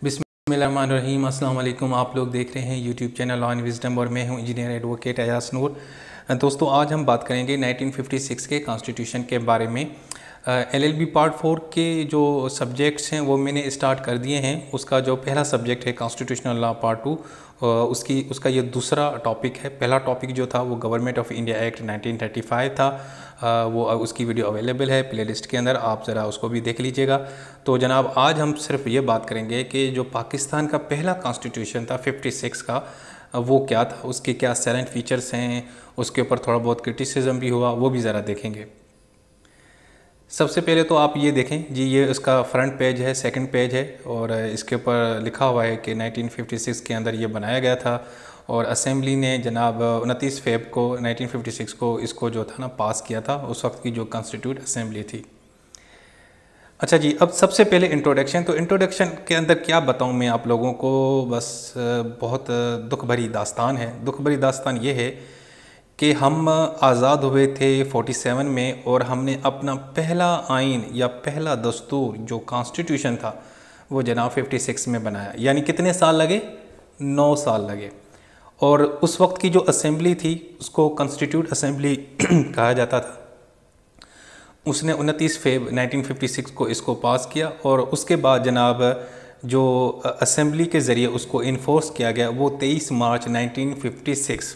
बिस्मिल्लाहिर्रहमानिर्रहीम। अस्सलाम वालेकुम। आप लोग देख रहे हैं YouTube channel law and wisdom और मैं हूं इंजीनियर एडवोकेट अयाज नूर। दोस्तों, आज हम बात करेंगे 1956 के कॉन्स्टिट्यूशन के बारे में। एलएलबी पार्ट 4 के जो सब्जेक्ट्स हैं वो मैंने स्टार्ट कर दिए हैं। उसका जो पहला सब्जेक्ट है कॉन्स्टिट्यूशनल लॉ पार्ट 2, उसका ये दूसरा टॉपिक है। पहला टॉपिक जो था वो गवर्नमेंट ऑफ इंडिया एक्ट 1935 था। वो उसकी वीडियो अवेलेबल है प्लेलिस्ट के अंदर, आप ज़रा उसको भी देख लीजिएगा। तो जनाब, आज हम सिर्फ ये बात करेंगे कि जो पाकिस्तान का पहला कॉन्स्टिट्यूशन था 56 का, वो क्या था, उसके क्या सैलेंट फीचर्स हैं, उसके ऊपर थोड़ा बहुत क्रिटिसिज्म भी हुआ, वो भी ज़रा देखेंगे। सबसे पहले तो आप ये देखें जी, ये उसका फ्रंट पेज है, सेकंड पेज है, और इसके ऊपर लिखा हुआ है कि 1956 के अंदर ये बनाया गया था और असेंबली ने जनाब 29 फेब को 1956 को इसको जो था ना पास किया था, उस वक्त की जो कॉन्स्टिट्यूट असेंबली थी। अच्छा जी, अब सबसे पहले इंट्रोडक्शन। तो इंट्रोडक्शन के अंदर क्या बताऊं मैं आप लोगों को, बस बहुत दुख भरी दास्तान है। दुख भरी दास्तान ये है कि हम आज़ाद हुए थे 47 में और हमने अपना पहला आइन या पहला दस्तूर जो कॉन्स्टिट्यूशन था वो जनाब 56 में बनाया। यानी कितने साल लगे? 9 साल लगे। और उस वक्त की जो असेंबली थी उसको कॉन्स्टिट्यूट असेंबली कहा जाता था। उसने 29 फेब 1956 को इसको पास किया और उसके बाद जनाब जो असेंबली के ज़रिए उसको इन्फोर्स किया गया वो 23 मार्च 1956।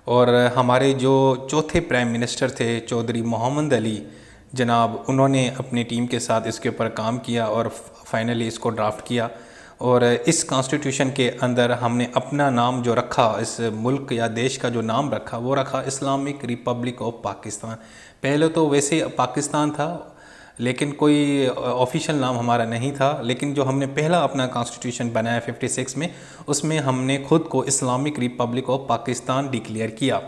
और हमारे जो चौथे प्राइम मिनिस्टर थे चौधरी मोहम्मद अली जनाब, उन्होंने अपनी टीम के साथ इसके ऊपर काम किया और फाइनली इसको ड्राफ्ट किया। और इस कॉन्स्टिट्यूशन के अंदर हमने अपना नाम जो रखा, इस मुल्क या देश का जो नाम रखा वो रखा इस्लामिक रिपब्लिक ऑफ पाकिस्तान। पहले तो वैसे पाकिस्तान था लेकिन कोई ऑफिशियल नाम हमारा नहीं था, लेकिन जो हमने पहला अपना कॉन्स्टिट्यूशन बनाया 56 में, उसमें हमने खुद को Islamic Republic of Pakistan declare किया।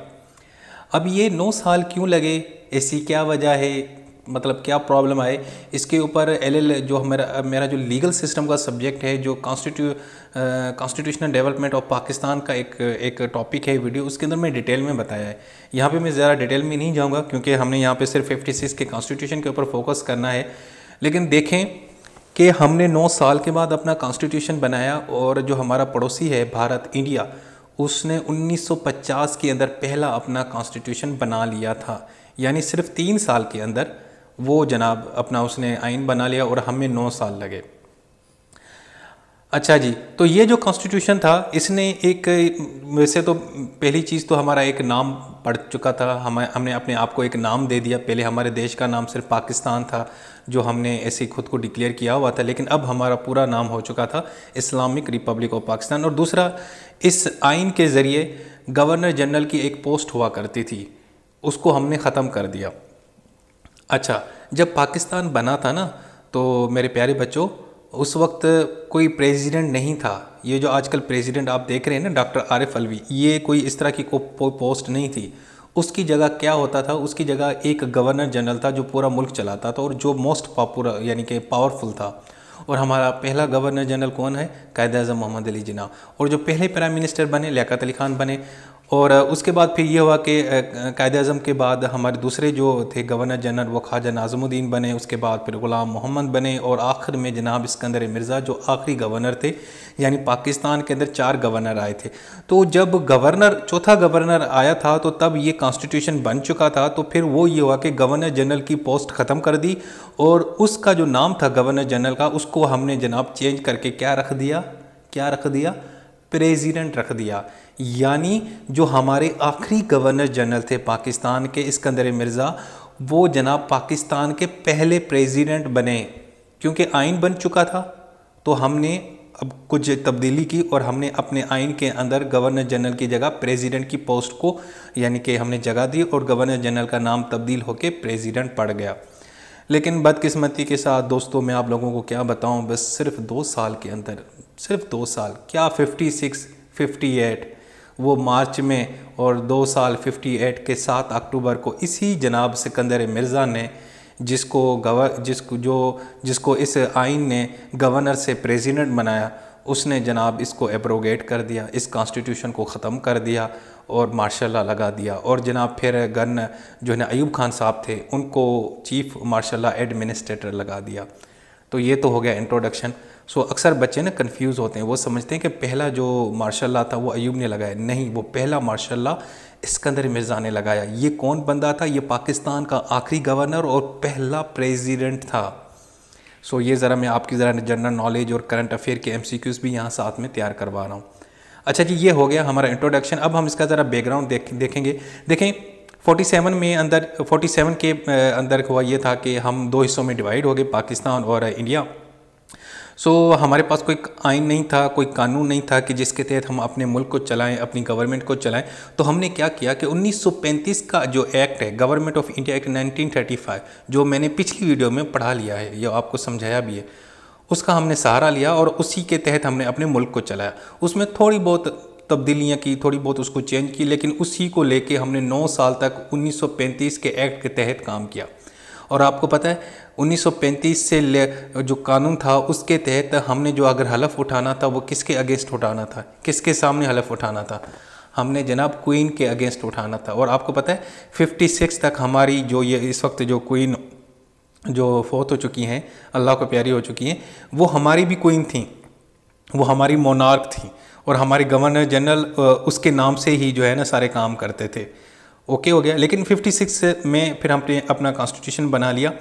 अब ये 9 साल क्यों लगे, ऐसी क्या वजह है, मतलब क्या प्रॉब्लम आए, इसके ऊपर जो मेरा जो लीगल सिस्टम का सब्जेक्ट है, जो कॉन्स्टिट्यूशनल डेवलपमेंट ऑफ पाकिस्तान का एक टॉपिक है वीडियो, उसके अंदर मैं डिटेल में बताया है। यहाँ पे मैं ज़रा डिटेल में नहीं जाऊँगा क्योंकि हमने यहाँ पे सिर्फ 56 के कॉन्स्टिट्यूशन के ऊपर फोकस करना है। लेकिन देखें कि हमने 9 साल के बाद अपना कॉन्स्टिट्यूशन बनाया और जो हमारा पड़ोसी है भारत, इंडिया, उसने 1950 के अंदर पहला अपना कॉन्स्टिट्यूशन बना लिया था। यानी सिर्फ 3 साल के अंदर वो जनाब अपना उसने आइन बना लिया और हमें 9 साल लगे। अच्छा जी, तो ये जो कॉन्स्टिट्यूशन था इसने एक, वैसे तो पहली चीज़ तो हमारा एक नाम पड़ चुका था, हमने अपने आप को एक नाम दे दिया। पहले हमारे देश का नाम सिर्फ पाकिस्तान था जो हमने ऐसे खुद को डिक्लेयर किया हुआ था, लेकिन अब हमारा पूरा नाम हो चुका था इस्लामिक रिपब्लिक ऑफ पाकिस्तान। और दूसरा, इस आइन के ज़रिए गवर्नर जनरल की एक पोस्ट हुआ करती थी, उसको हमने ख़त्म कर दिया। अच्छा, जब पाकिस्तान बना था ना, तो मेरे प्यारे बच्चों, उस वक्त कोई प्रेसिडेंट नहीं था। ये जो आजकल प्रेसिडेंट आप देख रहे हैं ना, डॉक्टर आरिफ अलवी, ये कोई इस तरह की कोई पोस्ट नहीं थी। उसकी जगह क्या होता था, उसकी जगह एक गवर्नर जनरल था जो पूरा मुल्क चलाता था और जो मोस्ट पॉपुलर यानी कि पावरफुल था। और हमारा पहला गवर्नर जनरल कौन है? कायद-ए-आज़म मोहम्मद अली जिन्ना। और जो पहले प्राइम मिनिस्टर बने लियाकत अली खान बने। और उसके बाद फिर ये हुआ कि कायद-ए-आज़म के बाद हमारे दूसरे जो थे गवर्नर जनरल वो ख्वाजा नाज़िमुद्दीन बने, उसके बाद फिर ग़ुलाम मोहम्मद बने और आखिर में जनाब इस्कंदर मिर्ज़ा जो आखिरी गवर्नर थे। यानी पाकिस्तान के अंदर 4 गवर्नर आए थे। तो जब चौथा गवर्नर आया था तो तब ये कॉन्स्टिट्यूशन बन चुका था। तो फिर वो ये हुआ कि गवर्नर जनरल की पोस्ट ख़त्म कर दी और उसका जो नाम था गवर्नर जनरल का, उसको हमने जनाब चेंज करके क्या रख दिया? प्रेसिडेंट रख दिया। यानी जो हमारे आखिरी गवर्नर जनरल थे पाकिस्तान के, इस्कंदर मिर्ज़ा, वो जनाब पाकिस्तान के पहले प्रेसिडेंट बने। क्योंकि आइन बन चुका था तो हमने अब कुछ तब्दीली की और हमने अपने आइन के अंदर गवर्नर जनरल की जगह प्रेसिडेंट की पोस्ट को यानी कि हमने जगह दी और गवर्नर जनरल का नाम तब्दील होकर प्रेसिडेंट पड़ गया। लेकिन बदकिस्मती के साथ दोस्तों, मैं आप लोगों को क्या बताऊं, बस सिर्फ 2 साल के अंदर, सिर्फ 2 साल क्या, 56, 58 वो मार्च में, और 2 साल 58 के 7 अक्टूबर को इसी जनाब सिकंदर मिर्ज़ा ने जिसको इस आइन ने गवर्नर से प्रेसिडेंट बनाया, उसने जनाब इसको एब्रोगेट कर दिया, इस कॉन्स्टिट्यूशन को ख़त्म कर दिया और मार्शल लॉ लगा दिया। और जनाब फिर गन जो है ना अयूब खान साहब थे, उनको चीफ मार्शल लॉ एडमिनिस्ट्रेटर लगा दिया। तो ये तो हो गया इंट्रोडक्शन। सो अक्सर बच्चे ना कंफ्यूज होते हैं, वो समझते हैं कि पहला जो मार्शल लॉ था वो अयूब ने लगाया। नहीं, वो पहला मार्शल लॉ सिकंदर मिर्ज़ा ने लगाया। ये कौन बंदा था? ये पाकिस्तान का आखिरी गवर्नर और पहला प्रेसिडेंट था। सो ये ज़रा मैं आपकी ज़रा जनरल नॉलेज और करंट अफेयर के MCQs भी यहाँ साथ में तैयार करवा रहा हूँ। अच्छा जी, ये हो गया हमारा इंट्रोडक्शन। अब हम इसका ज़रा बैकग्राउंड देखेंगे। देखें 47 के अंदर हुआ ये था कि हम 2 हिस्सों में डिवाइड हो गए, पाकिस्तान और इंडिया। सो हमारे पास कोई आइन नहीं था, कोई कानून नहीं था कि जिसके तहत हम अपने मुल्क को चलाएं, अपनी गवर्नमेंट को चलाएं। तो हमने क्या किया कि 1935 का जो एक्ट है, गवर्नमेंट ऑफ इंडिया एक्ट 1935, जो मैंने पिछली वीडियो में पढ़ा लिया है, ये आपको समझाया भी है, उसका हमने सहारा लिया और उसी के तहत हमने अपने मुल्क को चलाया। उसमें थोड़ी बहुत तब्दीलियाँ की, थोड़ी बहुत उसको चेंज की, लेकिन उसी को लेके हमने 9 साल तक 1935 के एक्ट के तहत काम किया। और आपको पता है 1935 से जो कानून था उसके तहत हमने जो अगर हलफ उठाना था वो किसके अगेंस्ट उठाना था, किसके सामने हलफ उठाना था? हमने जनाब क्वीन के अगेंस्ट उठाना था। और आपको पता है 56 तक हमारी जो ये इस वक्त जो क्वीन जो फौत हो चुकी हैं, अल्लाह को प्यारी हो चुकी हैं, वो हमारी भी क्वीन थी, वो हमारी मोनार्क थी और हमारे गवर्नर जनरल उसके नाम से ही जो है ना सारे काम करते थे। ओके हो गया। लेकिन 56 में फिर हमने अपना कॉन्स्टिट्यूशन बना लिया।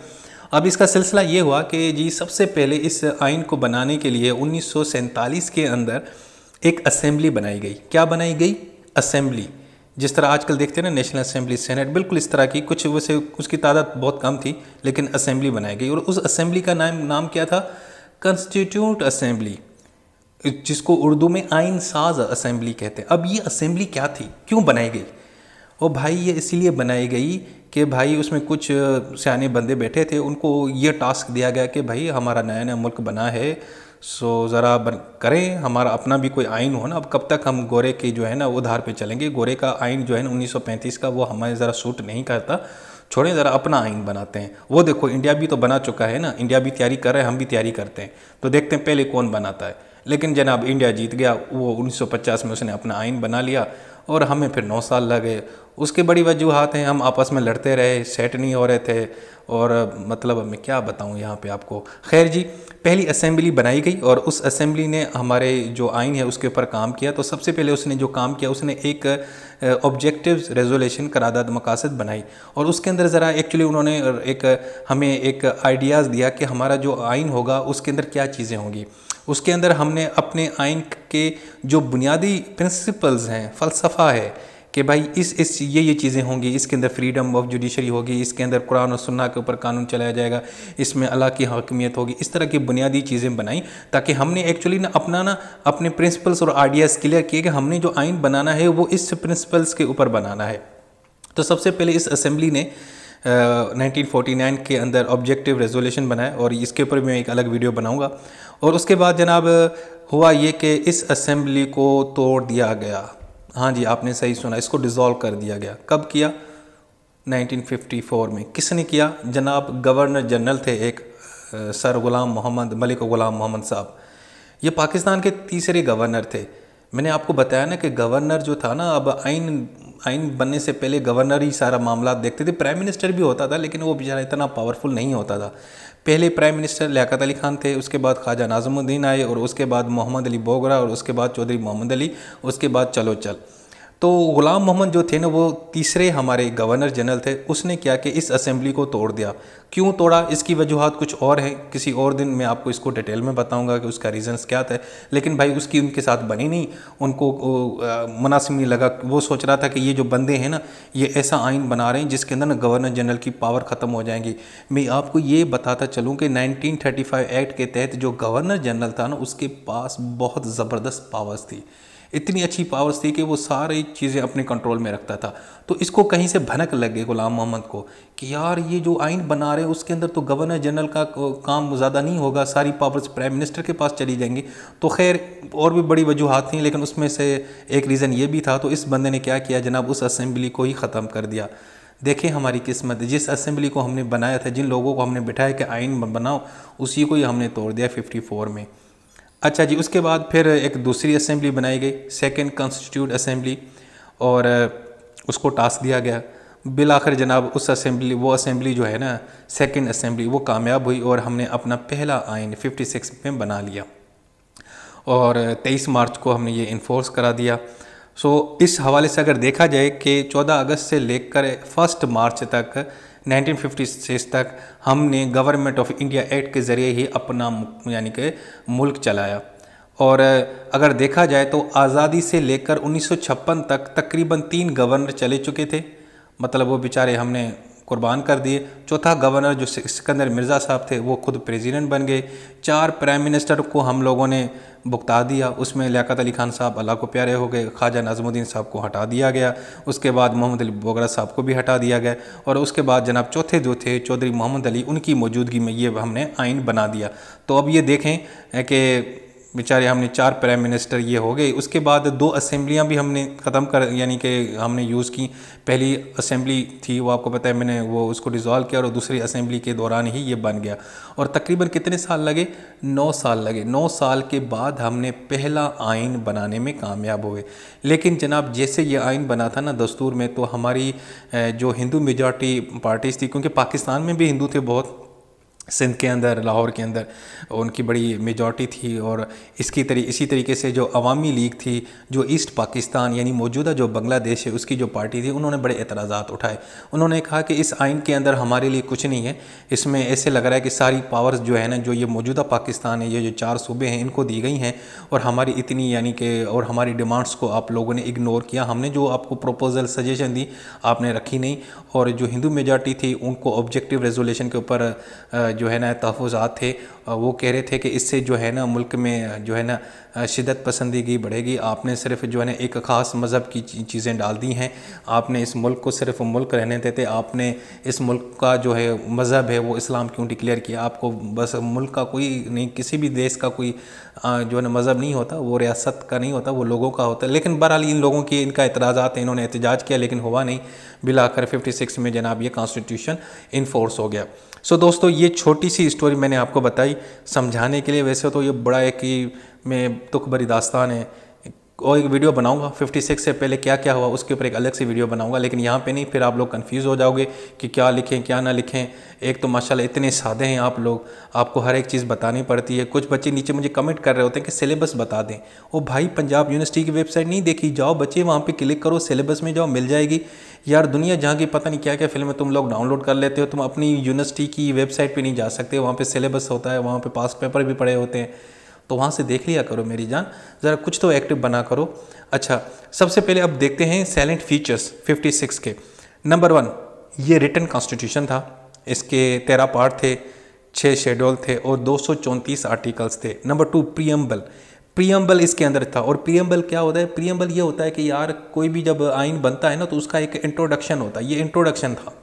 अब इसका सिलसिला ये हुआ कि जी सबसे पहले इस आइन को बनाने के लिए 1947 के अंदर एक असेंबली बनाई गई। क्या बनाई गई? असेंबली। जिस तरह आजकल देखते हैं ना नेशनल असेंबली, सेनेट, बिल्कुल इस तरह की कुछ, वैसे उसकी तादाद बहुत कम थी लेकिन असेंबली बनाई गई। और उस असेंबली का नाम क्या था? कॉन्स्टिट्यूट असेंबली, जिसको उर्दू में आइन साज असेंबली कहते हैं। अब ये असेंबली क्या थी, क्यों बनाई गई? और भाई ये इसीलिए बनाई गई कि भाई उसमें कुछ सियाने बंदे बैठे थे, उनको ये टास्क दिया गया कि भाई हमारा नया नया मुल्क बना है, सो ज़रा करें, हमारा अपना भी कोई आइन हो ना। अब कब तक हम गोरे के जो है ना वो धार पे चलेंगे? गोरे का आइन जो है ना 1935 का, वो हमें ज़रा सूट नहीं करता, छोड़ें, ज़रा अपना आइन बनाते हैं। वो देखो इंडिया भी तो बना चुका है ना, इंडिया भी तैयारी कर रहा है, हम भी तैयारी करते हैं, तो देखते हैं पहले कौन बनाता है। लेकिन जनाब इंडिया जीत गया, वो 1950 में उसने अपना आइन बना लिया और हमें फिर 9 साल लगे। उसके बड़ी वजूहात हैं, हम आपस में लड़ते रहे, सेट नहीं हो रहे थे, और मतलब मैं क्या बताऊं यहाँ पे आपको। खैर जी, पहली असेंबली बनाई गई और उस असेंबली ने हमारे जो आइन है उसके ऊपर काम किया। तो सबसे पहले उसने जो काम किया, उसने एक ऑब्जेक्टिव्स रेजोल्यूशन करारदाद मकासद बनाई और उसके अंदर ज़रा एक्चुअली उन्होंने हमें एक आइडियाज़ दिया कि हमारा जो आइन होगा उसके अंदर क्या चीज़ें होंगी। उसके अंदर हमने अपने आइन के जो बुनियादी प्रिंसिपल्स हैं, फ़लसफ़ा है कि भाई इस ये चीज़ें होंगी, इसके अंदर फ्रीडम ऑफ जुडिशरी होगी, इसके अंदर कुरान और सुन्ना के ऊपर कानून चलाया जाएगा, इसमें अल्लाह की हकमियत होगी। इस तरह की बुनियादी चीज़ें बनाई ताकि हमने एक्चुअली ना अपने प्रिंसिपल्स और आइडियाज़ क्लियर किए कि हमने जो आइन बनाना है वो इस प्रिंसिपल्स के ऊपर बनाना है। तो सबसे पहले इस असेंबली ने 1949 के अंदर ऑब्जेक्टिव रेजोल्यूशन बनाया और इसके ऊपर मैं एक अलग वीडियो बनाऊंगा। और उसके बाद जनाब हुआ ये कि इस असेंबली को तोड़ दिया गया। हाँ जी, आपने सही सुना, इसको डिज़ोल्व कर दिया गया। कब किया? 1954 में। किसने किया? जनाब गवर्नर जनरल थे एक, सर गुलाम मोहम्मद, मलिक गुलाम मोहम्मद साहब। ये पाकिस्तान के तीसरे गवर्नर थे। मैंने आपको बताया ना कि गवर्नर जो था ना, अब आइन बनने से पहले गवर्नर ही सारा मामला देखते थे। प्राइम मिनिस्टर भी होता था लेकिन वो बेचारा इतना पावरफुल नहीं होता था। पहले प्राइम मिनिस्टर लियाकत अली खान थे, उसके बाद ख्वाजा नाज़मुद्दीन आए और उसके बाद मोहम्मद अली बोगरा और उसके बाद चौधरी मोहम्मद अली, उसके बाद चलो चल। तो गुलाम मोहम्मद जो थे ना वो तीसरे हमारे गवर्नर जनरल थे। उसने क्या कि इस असेंबली को तोड़ दिया। क्यों तोड़ा? इसकी वजूहात कुछ और हैं, किसी और दिन मैं आपको इसको डिटेल में बताऊंगा कि उसका रीज़न्स क्या था। लेकिन भाई उसकी उनके साथ बनी नहीं, उनको मुनासिब नहीं लगा। वो सोच रहा था कि ये जो बंदे हैं ना ये ऐसा आइन बना रहे हैं जिसके अंदर ना गवर्नर जनरल की पावर ख़त्म हो जाएंगी। मैं आपको ये बताता चलूँ कि 1935 एक्ट के तहत जो गवर्नर जनरल था ना उसके पास बहुत ज़बरदस्त पावर्स थी, इतनी अच्छी पावर्स थी कि वो सारी चीज़ें अपने कंट्रोल में रखता था। तो इसको कहीं से भनक लग गई गुलाम मोहम्मद को कि यार ये जो आइन बना रहे हैं उसके अंदर तो गवर्नर जनरल का काम ज़्यादा नहीं होगा, सारी पावर्स प्राइम मिनिस्टर के पास चली जाएंगी। तो खैर और भी बड़ी वजूहात थी लेकिन उसमें से एक रीज़न ये भी था। तो इस बंदे ने क्या किया जनाब, उस असेंबली को ही ख़त्म कर दिया। देखें हमारी किस्मत, जिस असेंबली को हमने बनाया था, जिन लोगों को हमने बिठाया कि आइन बनाओ, उसी को ही हमने तोड़ दिया 54 में। अच्छा जी, उसके बाद फिर एक दूसरी असेंबली बनाई गई, सेकंड कॉन्स्टिट्यूट असेंबली, और उसको टास्क दिया गया। बिलाखिर जनाब उस असेंबली जो है ना, सेकंड असेंबली, वो कामयाब हुई और हमने अपना पहला आइन 56 में बना लिया और 23 मार्च को हमने ये इन्फोर्स करा दिया। सो इस हवाले से अगर देखा जाए कि 14 अगस्त से लेकर 1 मार्च तक 1956 तक हमने गवर्नमेंट ऑफ इंडिया एक्ट के ज़रिए ही अपना यानी कि मुल्क चलाया। और अगर देखा जाए तो आज़ादी से लेकर 1956 तक तकरीबन 3 गवर्नर चले चुके थे, मतलब वो बेचारे हमने कुर्बान कर दिए। चौथा गवर्नर जो सिकंदर मिर्ज़ा साहब थे वो खुद प्रेसिडेंट बन गए। 4 प्राइम मिनिस्टर को हम लोगों ने भुगता दिया, उसमें लियाकत अली खान साहब अल्लाह को प्यारे हो गए, ख्वाजा नाज़मुद्दीन साहब को हटा दिया गया, उसके बाद मोहम्मद अली बोगरा साहब को भी हटा दिया गया और उसके बाद जनाब चौथे जो थे चौधरी मोहम्मद अली, उनकी मौजूदगी में ये हमने आइन बना दिया। तो अब ये देखें कि बेचारे हमने 4 प्राइम मिनिस्टर ये हो गए। उसके बाद 2 असेंबलियां भी हमने ख़त्म कर यानी कि हमने यूज़ की। पहली असेंबली थी वो आपको पता है, मैंने वो उसको डिज़ोल्व किया और दूसरी असेंबली के दौरान ही ये बन गया। और तकरीबन कितने साल लगे? 9 साल लगे। 9 साल के बाद हमने पहला आइन बनाने में कामयाब हुए। लेकिन जनाब जैसे ये आइन बना था ना दस्तूर में, तो हमारी जो हिंदू मेजॉरिटी पार्टीज़ थी, क्योंकि पाकिस्तान में भी हिंदू थे बहुत, सिंध के अंदर, लाहौर के अंदर उनकी बड़ी मेजॉरिटी थी, और इसी तरीके से जो अवामी लीग थी, जो ईस्ट पाकिस्तान यानी मौजूदा जो बांग्लादेश है उसकी जो पार्टी थी, उन्होंने बड़े एतराज़ात उठाए। उन्होंने कहा कि इस आइन के अंदर हमारे लिए कुछ नहीं है, इसमें ऐसे लग रहा है कि सारी पावर्स जो है ना, जो ये मौजूदा पाकिस्तान है, ये जो 4 सूबे हैं इनको दी गई हैं, और हमारी इतनी यानी कि और हमारी डिमांड्स को आप लोगों ने इग्नोर किया। हमने जो आपको प्रोपोज़ल सजेशन दी आपने रखी नहीं, और जो हिंदू मेजॉरिटी थी उनको ऑब्जेक्टिव रेजोल्यूशन के ऊपर जो है ना तहफ़्फ़ुज़ात थे, वो कह रहे थे कि इससे जो है ना मुल्क में जो है ना शिद्दत पसंदीगी बढ़ेगी। आपने सिर्फ जो है ना एक ख़ास मज़हब की चीज़ें डाल दी हैं, आपने इस मुल्क को सिर्फ मुल्क रहने देते, आपने इस मुल्क का जो है मज़हब है वो इस्लाम क्यों डिक्लेयर किया? आपको बस मुल्क का कोई नहीं, किसी भी देश का कोई जो है ना मज़हब नहीं होता, वो रियासत का नहीं होता, वो लोगों का होता है। लेकिन बहरहाल इन लोगों की इनका एतराज़ात है, इन्होंने एहतजाज किया लेकिन हुआ नहीं। बिलाकर 56 में जनाब ये कॉन्स्टिट्यूशन इन्फोर्स हो गया। सो दोस्तों ये छोटी सी स्टोरी मैंने आपको बताई समझाने के लिए। वैसे तो ये बड़ा है कि मैं तुक भरी दास्तान है, और एक वीडियो बनाऊंगा 56 से पहले क्या क्या हुआ उसके ऊपर एक अलग से वीडियो बनाऊंगा, लेकिन यहाँ पे नहीं, फिर आप लोग कंफ्यूज हो जाओगे कि क्या लिखें क्या ना लिखें। एक तो माशाल्लाह इतने सादे हैं आप लोग, आपको हर एक चीज़ बतानी पड़ती है। कुछ बच्चे नीचे मुझे कमेंट कर रहे होते हैं कि सिलेबस बता दें। ओ भाई, पंजाब यूनिवर्सिटी की वेबसाइट नहीं देखी? जाओ बच्चे वहाँ पर क्लिक करो, सिलेबस में जाओ, मिल जाएगी। यार दुनिया जहाँ की पता नहीं क्या क्या फिल्में तुम लोग डाउनलोड कर लेते हो, तुम अपनी यूनिवर्सिटी की वेबसाइट पे नहीं जा सकते, वहाँ पे सिलेबस होता है, वहाँ पे पास पेपर भी पड़े होते हैं, तो वहाँ से देख लिया करो मेरी जान, ज़रा कुछ तो एक्टिव बना करो। अच्छा, सबसे पहले अब देखते हैं साइलेंट फीचर्स 56 के। नंबर 1, ये रिटन कॉन्स्टिट्यूशन था, इसके 13 पार्ट थे, 6 शेड्यूल थे और 234 आर्टिकल्स थे। नंबर 2, प्रीएम्बल इसके अंदर था। और प्रीएम्बल क्या होता है? प्रीएम्बल ये होता है कि यार कोई भी जब आइन बनता है ना, तो उसका एक इंट्रोडक्शन होता है। ये इंट्रोडक्शन था।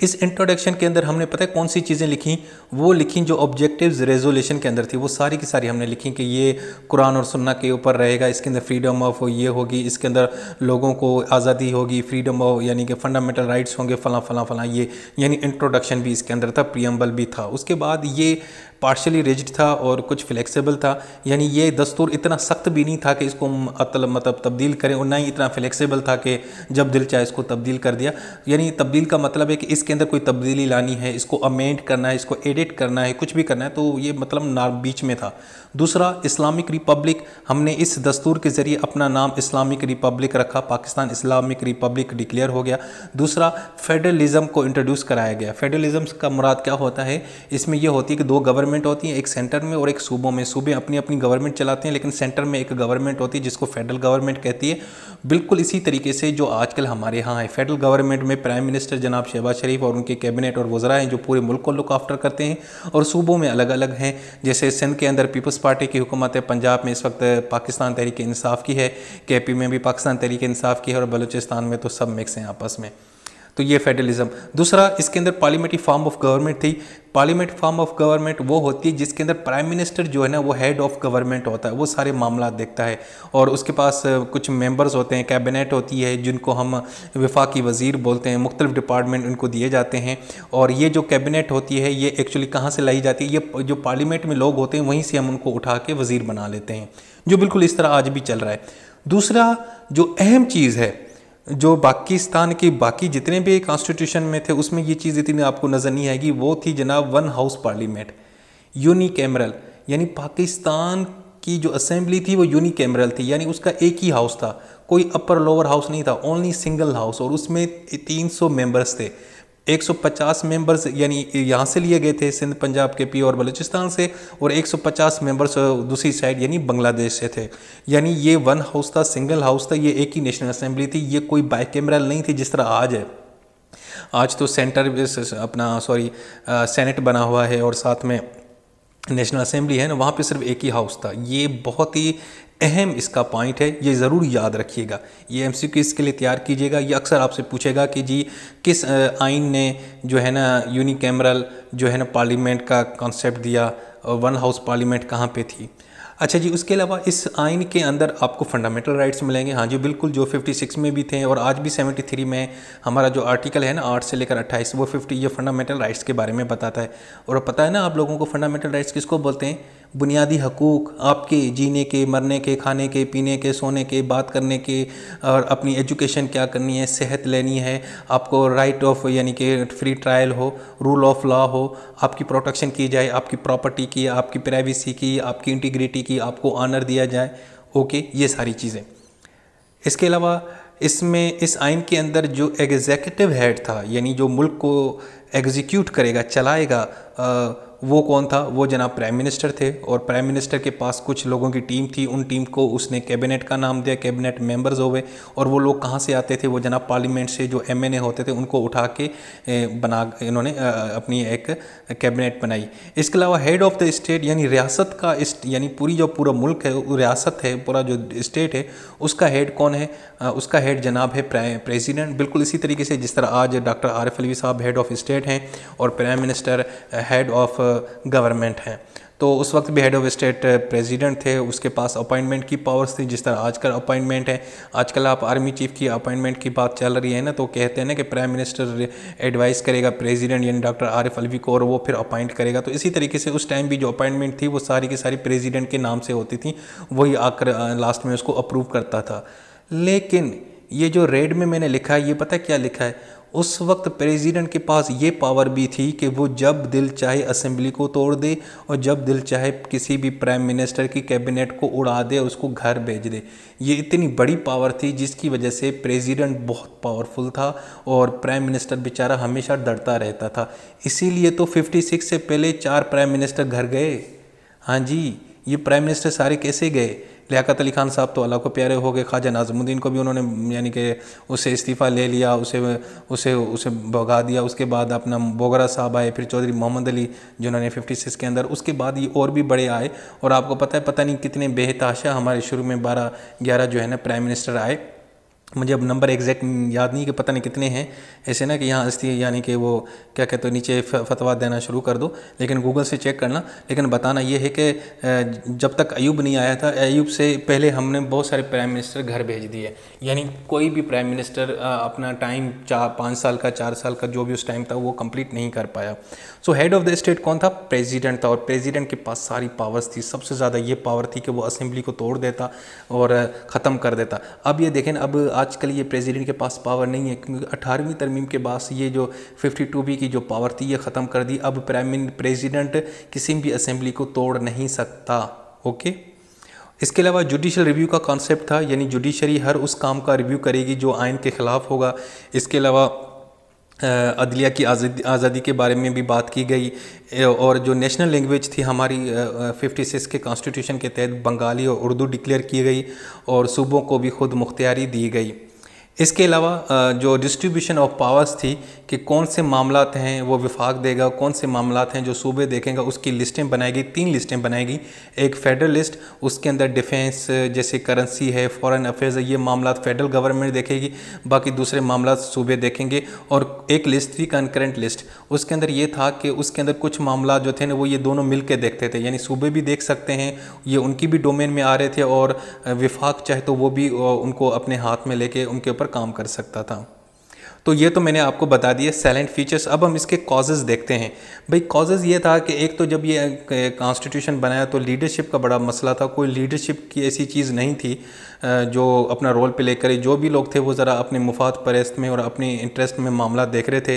इस इंट्रोडक्शन के अंदर हमने पता है कौन सी चीज़ें लिखी? वो लिखी जो ऑब्जेक्टिव्स रेजोल्यूशन के अंदर थी, वो सारी की सारी हमने लिखी कि ये कुरान और सुन्ना के ऊपर रहेगा, इसके अंदर फ्रीडम ऑफ ये होगी, इसके अंदर लोगों को आज़ादी होगी, फ्रीडम ऑफ यानी कि फंडामेंटल राइट्स होंगे, फला फला फला, ये यानी इंट्रोडक्शन भी इसके अंदर था, प्रीएम्बल भी था। उसके बाद ये पार्शली रिजिड था और कुछ फ्लेक्सिबल था, यानी ये दस्तूर इतना सख्त भी नहीं था कि इसको मतलब तब्दील करें, और ना ही इतना फ्लेक्सिबल था कि जब दिल चाहे इसको तब्दील कर दिया। यानी तब्दील का मतलब है कि इसके अंदर कोई तब्दीली लानी है, इसको अमेंड करना है, इसको एडिट करना है, कुछ भी करना है, तो ये मतलब ना बीच में था। दूसरा, इस्लामिक रिपब्लिक, हमने इस दस्तूर के ज़रिए अपना नाम इस्लामिक रिपब्लिक रखा, पाकिस्तान इस्लामिक रिपब्लिक डिक्लेयर हो गया। दूसरा, फेडरलिज्म को इंट्रोड्यूस कराया गया। फेडरलिज्म का मुराद क्या होता है? इसमें यह होती है कि 2 गवर्नमेंट होती है, एक सेंटर में और एक सूबों में। सूबे अपनी अपनी गवर्नमेंट चलाते हैं, लेकिन सेंटर में एक गवर्नमेंट होती है जिसको फेडरल गवर्नमेंट कहती है। बिल्कुल इसी तरीके से जो आजकल हमारे यहाँ है, फेडरल गवर्नमेंट में प्राइम मिनिस्टर जनाब शहबाज शरीफ और उनके कैबिनेट और वज़रा हैं जो पूरे मुल्क को लुक आफ्टर करते हैं, और सूबों में अलग अलग हैं। जैसे सिंध के अंदर पीपल्स पार्टी की हुकूमत है, पंजाब में इस वक्त पाकिस्तान तहरीक इंसाफ की है, केपी में भी पाकिस्तान तहरीक इंसाफ की है, और बलूचिस्तान में तो सब मिक्स हैं आपस में। तो ये फेडरलिज्म। दूसरा, इसके अंदर पार्लियामेंट्री फॉर्म ऑफ गवर्नमेंट थी। पार्लियामेंट फॉर्म ऑफ गवर्नमेंट वो होती है जिसके अंदर प्राइम मिनिस्टर जो है ना वो हेड ऑफ गवर्नमेंट होता है, वो सारे मामला देखता है, और उसके पास कुछ मेंबर्स होते हैं, कैबिनेट होती है जिनको हम वफाकी वज़ीर बोलते हैं, मुख्तलिफ डिपार्टमेंट उनको दिए जाते हैं। और ये जो कैबिनेट होती है ये एक्चुअली कहाँ से लाई जाती है? ये जो पार्लियामेंट में लोग होते हैं वहीं से हम उनको उठा के वज़ीर बना लेते हैं, जो बिल्कुल इस तरह आज भी चल रहा है। दूसरा जो अहम चीज़ है जो पाकिस्तान की बाकी जितने भी कॉन्स्टिट्यूशन में थे उसमें ये चीज़ इतनी आपको नज़र नहीं आएगी। वो थी जनाब वन हाउस पार्लियामेंट, यूनिकैमरल, यानी पाकिस्तान की जो असेंबली थी वो यूनिकैमरल थी, यानी उसका एक ही हाउस था, कोई अपर लोअर हाउस नहीं था, ओनली सिंगल हाउस। और उसमें 300 मेंबर्स थे, 150 मेंबर्स यानी यहाँ से लिए गए थे सिंध, पंजाब के पी और बलूचिस्तान से, और 150 मेंबर्स दूसरी साइड यानी बांग्लादेश से थे। यानी ये वन हाउस था, सिंगल हाउस था, ये एक ही नेशनल असेंबली थी, ये कोई बाइकैमरल नहीं थी जिस तरह आज है। आज तो सेनेट बना हुआ है और साथ में नेशनल असेंबली है ना, वहाँ पे सिर्फ एक ही हाउस था। ये बहुत ही अहम इसका पॉइंट है, ये ज़रूर याद रखिएगा, ये एमसीक्यू इसके लिए तैयार कीजिएगा। ये अक्सर आपसे पूछेगा कि जी किस आइन ने जो है ना यूनिकैमरल जो है ना पार्लियामेंट का कॉन्सेप्ट दिया, वन हाउस पार्लियामेंट कहाँ पे थी। अच्छा जी, उसके अलावा इस आइन के अंदर आपको फंडामेंटल राइट्स मिलेंगे। हाँ जी बिल्कुल, जो 56 में भी थे और आज भी 73 में हमारा जो आर्टिकल है ना 8 से लेकर 28 वो 50 ये फंडामेंटल राइट्स के बारे में बताता है। और पता है ना आप लोगों को फंडामेंटल राइट्स किसको बोलते हैं? बुनियादी हकूक़, आपके जीने के, मरने के, खाने के, पीने के, सोने के, बात करने के, और अपनी एजुकेशन क्या करनी है, सेहत लेनी है, आपको राइट ऑफ यानी कि फ्री ट्रायल हो, रूल ऑफ लॉ हो, आपकी प्रोटेक्शन की जाए, आपकी प्रॉपर्टी की, आपकी प्राइवेसी की, आपकी इंटीग्रिटी की, आपको ऑनर दिया जाए। ओके, ये सारी चीज़ें। इसके अलावा इसमें इस आइन के अंदर जो एग्जीक्यूटिव हेड था, यानी जो मुल्क को एग्जीक्यूट करेगा, चलाएगा, वो कौन था? वो जनाब प्राइम मिनिस्टर थे। और प्राइम मिनिस्टर के पास कुछ लोगों की टीम थी, उन टीम को उसने कैबिनेट का नाम दिया, कैबिनेट मेंबर्स हो गए। और वो लोग कहाँ से आते थे? वो जनाब पार्लियामेंट से जो एमएनए होते थे उनको उठा के इन्होंने अपनी एक कैबिनेट बनाई। इसके अलावा हेड ऑफ द स्टेट यानी रियासत का यानी पूरा मुल्क है, रियासत है, पूरा जो स्टेट है उसका हेड कौन है? उसका हेड जनाब है प्रेसिडेंट। बिल्कुल इसी तरीके से जिस तरह आज डॉक्टर आरिफ अलवी साहब हेड ऑफ स्टेट हैं और prime minister head of government हैं, तो उस वक्त भी हेड ऑफ स्टेट प्रेसिडेंट थे, उसके पास अपॉइंटमेंट की पावर्स थी जिस तरह आजकल अपॉइंटमेंट है। आजकल आप आर्मी चीफ की अपॉइंटमेंट की बात चल रही है ना, तो कहते हैं ना कि प्राइम मिनिस्टर एडवाइस करेगा प्रेसिडेंट यानी डॉक्टर आरिफ अलवी को और वो फिर अपॉइंट करेगा। तो इसी तरीके से उस टाइम भी जो अपॉइंटमेंट थी वो सारी की सारी प्रेसिडेंट के नाम से होती थी, वही आकर लास्ट में उसको अप्रूव करता था। लेकिन ये जो रेड में मैंने लिखा है, ये पता क्या लिखा है? उस वक्त प्रेसिडेंट के पास ये पावर भी थी कि वो जब दिल चाहे असेंबली को तोड़ दे और जब दिल चाहे किसी भी प्राइम मिनिस्टर की कैबिनेट को उड़ा दे, उसको घर भेज दे। ये इतनी बड़ी पावर थी जिसकी वजह से प्रेसिडेंट बहुत पावरफुल था और प्राइम मिनिस्टर बेचारा हमेशा डरता रहता था। इसीलिए तो 56 से पहले 4 प्राइम मिनिस्टर घर गए। हाँ जी, ये प्राइम मिनिस्टर सारे कैसे गए? लियाकत अली खान साहब तो अल्लाह को प्यारे हो गए, ख्वाजा नाज़मुद्दीन को भी उन्होंने यानी कि उससे इस्तीफ़ा ले लिया, उसे भगा दिया। उसके बाद अपना बोगरा साहब आए, फिर चौधरी मोहम्मद अली जिन्होंने 56 के अंदर, उसके बाद ये और भी बड़े आए। और आपको पता नहीं कितने बेहताशा हमारे शुरू में 12-11 जो है ना प्राइम मिनिस्टर आए। मुझे अब नंबर एग्जैक्ट याद नहीं कि पता नहीं कितने हैं ऐसे ना कि यहाँ अस्ती यानी कि वो क्या कहते हो नीचे फतवा देना शुरू कर दो, लेकिन गूगल से चेक करना। लेकिन बताना ये है कि जब तक अयूब नहीं आया था, अयूब से पहले हमने बहुत सारे प्राइम मिनिस्टर घर भेज दिए। यानी कोई भी प्राइम मिनिस्टर अपना टाइम 5 साल का 4 साल का जो भी उस टाइम था वो कंप्लीट नहीं कर पाया। So head of the state कौन था? प्रेसिडेंट था। और प्रेसिडेंट के पास सारी पावर्स थी, सबसे ज़्यादा ये पावर थी कि वो असेंबली को तोड़ देता और ख़त्म कर देता। अब ये देखें, अब आजकल ये प्रेसिडेंट के पास पावर नहीं है, क्योंकि 18वीं तरमीम के बाद ये जो 52B की जो पावर थी ये ख़त्म कर दी। अब प्रेसिडेंट किसी भी असेंबली को तोड़ नहीं सकता। ओके, इसके अलावा जुडिशल रिव्यू का कॉन्सेप्ट था, यानी जुडिशरी हर उस काम का रिव्यू करेगी जो आइन के ख़िलाफ़ होगा। इसके अलावा अदलिया की आज़ादी के बारे में भी बात की गई। और जो नेशनल लैंग्वेज थी हमारी 56 के कॉन्स्टिट्यूशन के तहत बंगाली और उर्दू डिक्लेयर की गई और सूबों को भी खुद मुख्तियारी दी गई। इसके अलावा जो डिस्ट्रीब्यूशन ऑफ पावर्स थी कि कौन से मामलात हैं वो विफाक देगा, कौन से मामलात हैं जो सूबे देखेंगे, उसकी लिस्टें बनाएगी। 3 लिस्टें बनाएगी, एक फेडरल लिस्ट, उसके अंदर डिफेंस जैसे करेंसी है, फॉरेन अफेयर्स है, ये मामलात फेडरल गवर्नमेंट देखेगी, बाकी दूसरे मामलात सूबे देखेंगे। और एक लिस्ट थी कंकरेंट लिस्ट, उसके अंदर ये था कि उसके अंदर कुछ मामलात जो थे ना वो ये दोनों मिल के देखते थे, यानी सूबे भी देख सकते हैं, ये उनकी भी डोमेन में आ रहे थे और विफाक चाहे तो वो भी उनको अपने हाथ में लेके उनके ऊपर काम कर सकता था। तो ये तो मैंने आपको बता दिया साइलेंट फीचर्स। अब हम इसके कॉजेज़ देखते हैं। भाई कॉजेज़ ये था कि एक तो जब ये कॉन्स्टिट्यूशन बनाया तो लीडरशिप का बड़ा मसला था। कोई लीडरशिप की ऐसी चीज़ नहीं थी जो अपना रोल प्ले करे। जो भी लोग थे वो ज़रा अपने मुफाद परस्त में और अपने इंटरेस्ट में मामला देख रहे थे।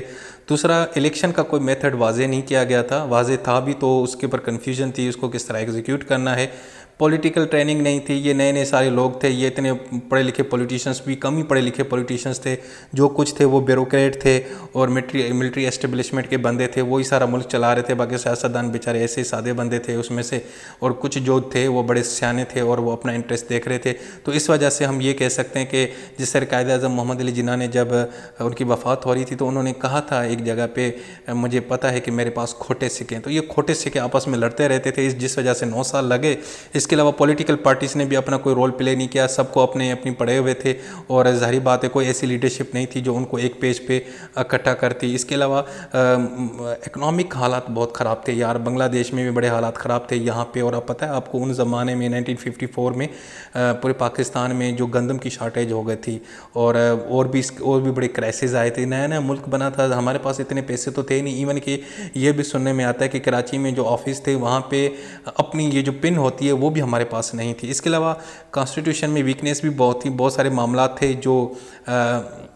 दूसरा, इलेक्शन का कोई मेथड वाजे नहीं किया गया था, वाजे था भी तो उसके ऊपर कन्फ्यूजन थी, उसको किस तरह एग्जीक्यूट करना है। पॉलिटिकल ट्रेनिंग नहीं थी, ये नए नए सारे लोग थे, ये इतने पढ़े लिखे पॉलिटिशियंस भी कम ही पढ़े लिखे पॉलिटिशियंस थे। जो कुछ थे वो ब्यूरोक्रेट थे और मिलिट्री एस्टेब्लिशमेंट के बंदे थे, वही सारा मुल्क चला रहे थे। बाकी सियासतदान बेचारे ऐसे सादे बंदे थे उसमें से, और कुछ जो थे वो बड़े सियाने थे और वो अपना इंटरेस्ट देख रहे थे। तो इस वजह से हम ये कह सकते हैं कि जिस तरह कायद-ए-आज़म मोहम्मद अली जिन्ना ने जब उनकी वफ़ात हो रही थी तो उन्होंने कहा था एक जगह पे, मुझे पता है कि मेरे पास खोटे सिक्के हैं। तो ये खोटे सिक्के आपस में लड़ते रहते थे, जिस वजह से 9 साल लगे। इसके अलावा पॉलिटिकल पार्टीज़ ने भी अपना कोई रोल प्ले नहीं किया, सबको अपने अपनी पड़े हुए थे और ज़ाहिर बात है कोई ऐसी लीडरशिप नहीं थी जो उनको एक पेज पे इकट्ठा करती। इसके अलावा इकनॉमिक हालात बहुत ख़राब थे यार, बांग्लादेश में भी बड़े हालात ख़राब थे यहाँ पे। और अब पता है आपको उन ज़माने में 1954 में पूरे पाकिस्तान में जो गंदम की शार्टेज हो गई थी और भी बड़े क्राइसिस आए थे। नया नया मुल्क बना था, हमारे पास इतने पैसे तो थे नहीं। इवन कि ये भी सुनने में आता है कि कराची में जो ऑफिस थे वहाँ पे अपनी ये जो पिन होती है वो भी हमारे पास नहीं थी। इसके अलावा कॉन्स्टिट्यूशन में वीकनेस भी बहुत थी, बहुत सारे मामला थे जो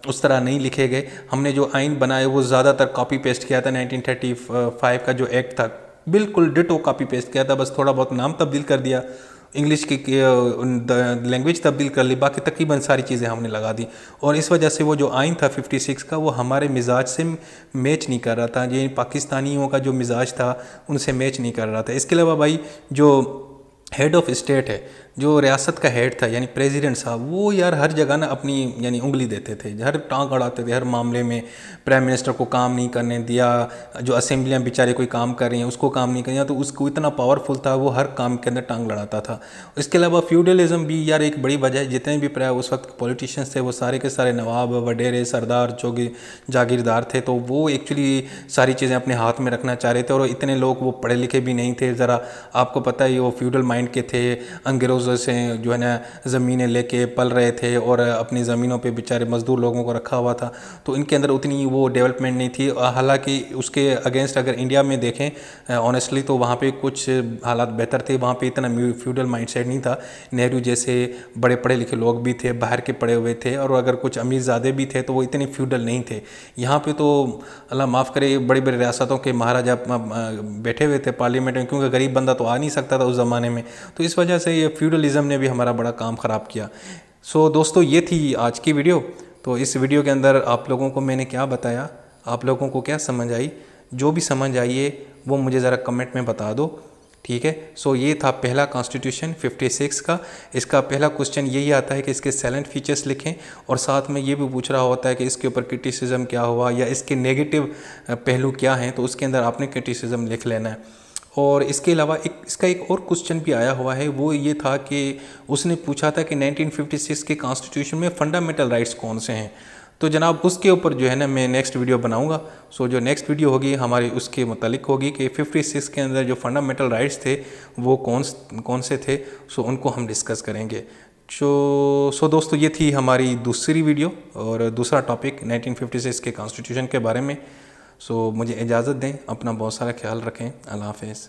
उस तरह नहीं लिखे गए। हमने जो आइन बनाए वो ज़्यादातर कॉपी पेस्ट किया था। 1935 का जो एक्ट था बिल्कुल डिटो कॉपी पेस्ट किया था, बस थोड़ा बहुत नाम तब्दील कर दिया, इंग्लिश की लैंग्वेज तब्दील कर ली, बाकी तकरीबन सारी चीज़ें हमने लगा दी। और इस वजह से वो जो आइन था 56 का वो हमारे मिजाज से मैच नहीं कर रहा था, ये पाकिस्तानियों का जो मिजाज था उनसे मैच नहीं कर रहा था। इसके अलावा भाई जो हेड ऑफ़ स्टेट है, जो रियासत का हेड था यानी प्रेसिडेंट साहब, वो यार हर जगह ना अपनी यानी उंगली देते थे, हर टांग अड़ाते थे हर मामले में। प्राइम मिनिस्टर को काम नहीं करने दिया, जो असेंबलियाँ बेचारे कोई काम कर रही हैं उसको काम नहीं करिए, तो उसको इतना पावरफुल था वो हर काम के अंदर टांग लड़ाता था। इसके अलावा फ्यूडलिज्म भी यार एक बड़ी वजह है। जितने भी प्राय उस वक्त पॉलिटिशियंस थे वो सारे के सारे नवाब, वडेरे, सरदार, जागीरदार थे, तो वो एक्चुअली सारी चीज़ें अपने हाथ में रखना चाह रहे थे। और इतने लोग वो पढ़े लिखे भी नहीं थे, ज़रा आपको पता है वो फ्यूडल माइंड के थे, अंग्रेज़ों से जो है ना ज़मीनें लेके पल रहे थे और अपनी ज़मीनों पे बेचारे मज़दूर लोगों को रखा हुआ था, तो इनके अंदर उतनी वो डेवलपमेंट नहीं थी। हालांकि उसके अगेंस्ट अगर इंडिया में देखें ऑनेस्टली तो वहाँ पे कुछ हालात बेहतर थे, वहाँ पे इतना फ्यूडल माइंडसेट नहीं था। नेहरू जैसे बड़े पढ़े लिखे लोग भी थे, बाहर के पढ़े हुए थे, और अगर कुछ अमीरज़ादे भी थे तो वो इतने फ्यूडल नहीं थे। यहाँ पे तो अल्लाह माफ़ करे बड़ी बड़ी रियासतों के महाराजा बैठे हुए थे पार्लियामेंट में, क्योंकि गरीब बंदा तो आ नहीं सकता था उस ज़माने में। तो इस वजह से ये फ्यूडलिज़म ने भी हमारा बड़ा काम ख़राब किया। सो दोस्तों ये थी आज की वीडियो। तो इस वीडियो के अंदर आप लोगों को मैंने क्या बताया, आप लोगों को क्या समझ आई, जो भी समझ आई है वो मुझे ज़रा कमेंट में बता दो, ठीक है। सो ये था पहला कॉन्स्टिट्यूशन 56 का। इसका पहला क्वेश्चन यही आता है कि इसके साइलेंट फीचर्स लिखें, और साथ में ये भी पूछ रहा होता है कि इसके ऊपर क्रिटिसिज्म क्या हुआ या इसके नेगेटिव पहलू क्या हैं, तो उसके अंदर आपने क्रिटिसिज्म लिख लेना है। और इसके अलावा इसका एक और क्वेश्चन भी आया हुआ है, वो ये था कि उसने पूछा था कि 1956 के कॉन्स्टिट्यूशन में फंडामेंटल राइट्स कौन से हैं। तो जनाब उसके ऊपर जो है ना मैं नेक्स्ट वीडियो बनाऊंगा। सो जो नेक्स्ट वीडियो होगी हमारी उसके मुतालिक होगी कि 56 के अंदर जो फंडामेंटल राइट्स थे वो कौन से थे, सो उनको हम डिस्कस करेंगे। सो दोस्तों ये थी हमारी दूसरी वीडियो और दूसरा टॉपिक 1956 के कॉन्स्टिट्यूशन के बारे में। सो मुझे इजाज़त दें, अपना बहुत सारा ख्याल रखें, अल्लाह हाफ़िज़।